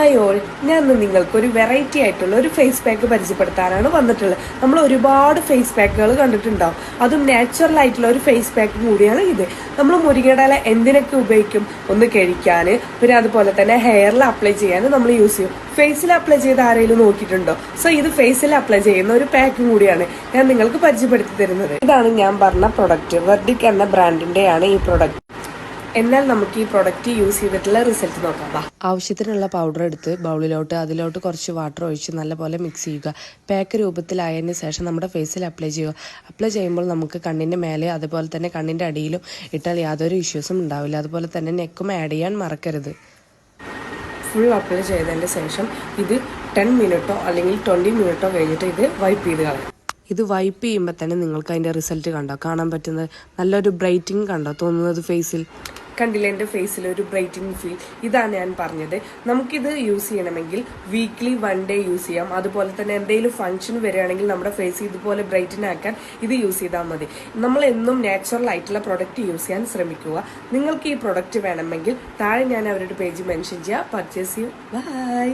Hi all, ഞാൻ ഇന്ന് നിങ്ങൾക്ക് ഒരു വെറൈറ്റി ആയിട്ടുള്ള ഒരു ഫേസ് പാക്ക് പരിചയപ്പെടുത്താനാണ് വന്നിട്ടുള്ളത്. നമ്മൾ ഒരുപാട് ഫേസ് പാക്കുകൾ കണ്ടിട്ടുണ്ടാവും. അതും നാച്ചുറൽ ആയിട്ടുള്ള ഒരു ഫേസ് പാക്ക് കൂടിയാണ് ഇത്. നമ്മൾ മുരിങ്ങയുടെ ഇല എന്തിനൊക്കെ ഉപയോഗിക്കും? ഒന്ന് കഴിക്കാൻ, പിന്നെ അതുപോലെ തന്നെ ഹെയറിൽ അപ്ലൈ ചെയ്യാൻ നമ്മൾ യൂസ് ചെയ്യും. ഫേസിൽ അപ്ലൈ ചെയ്ത് ആരെങ്കിലും നോക്കിയിട്ടുണ്ടോ? സോ ഇത് ഫേസിൽ അപ്ലൈ ചെയ്യുന്ന ഒരു പാക്ക് കൂടിയാണ് ഞാൻ നിങ്ങൾക്ക് പരിചയപ്പെടുത്തി തരുന്നത്. ഇതാണ് ഞാൻ പറഞ്ഞ പ്രൊഡക്റ്റ്. വെർഡിക് എന്ന ബ്രാൻഡിന്റെയാണ് ഈ പ്രൊഡക്റ്റ്. എന്നാൽ നമുക്ക് ഈ പ്രൊഡക്റ്റ് യൂസ് ചെയ്തിട്ടുള്ള റിസൾട്ട് നോക്കാം. ആവശ്യത്തിനുള്ള പൗഡർ എടുത്ത് ബൗളിലോട്ട് അതിലോട്ട് കുറച്ച് വാട്ടർ ഒഴിച്ച് നല്ലപോലെ മിക്സ് ചെയ്യുക. പാക്ക് രൂപത്തിലായതിന് ശേഷം നമ്മുടെ ഫേസിൽ അപ്ലൈ ചെയ്യുക. അപ്ലൈ ചെയ്യുമ്പോൾ നമുക്ക് കണ്ണിൻ്റെ മേലെ അതുപോലെ തന്നെ കണ്ണിൻ്റെ അടിയിലും ഇട്ടാൽ യാതൊരു ഇഷ്യൂസും ഉണ്ടാവില്ല. അതുപോലെ തന്നെ നെക്കും ആഡ് ചെയ്യാൻ മറക്കരുത്. ഫുൾ അപ്ലൈ ചെയ്തതിൻ്റെ ശേഷം ഇത് 10 മിനിറ്റോ അല്ലെങ്കിൽ 20 മിനിറ്റോ കഴിഞ്ഞിട്ട് ഇത് വൈപ്പ് ചെയ്ത് കളയാം. ഇത് വൈപ്പ് ചെയ്യുമ്പോൾ തന്നെ നിങ്ങൾക്ക് അതിൻ്റെ റിസൾട്ട് കാണാൻ പറ്റുന്നത് നല്ലൊരു ബ്രൈറ്റിങ് തോന്നുന്നത് ഫേസിൽ. കണ്ടില്ല എൻ്റെ ഫേസിൽ ഒരു ബ്രൈറ്റിംഗ് ഫീൽ. ഇതാണ് ഞാൻ പറഞ്ഞത്. നമുക്കിത് യൂസ് ചെയ്യണമെങ്കിൽ വീക്ക്ലി 1 ഡേ യൂസ് ചെയ്യാം. അതുപോലെ തന്നെ എന്തെങ്കിലും ഫംഗ്ഷൻ വരികയാണെങ്കിൽ നമ്മുടെ ഫേസ് ഇതുപോലെ ബ്രൈറ്റൻ ആക്കാൻ ഇത് യൂസ് ചെയ്താൽ മതി. നമ്മൾ എന്നും നാച്ചുറൽ ആയിട്ടുള്ള പ്രൊഡക്റ്റ് യൂസ് ചെയ്യാൻ ശ്രമിക്കുക. നിങ്ങൾക്ക് ഈ പ്രൊഡക്റ്റ് വേണമെങ്കിൽ താഴെ ഞാൻ അവരുടെ പേജ് മെൻഷൻ ചെയ്യാം. പർച്ചേസ് ചെയ്യൂ. ബൈ.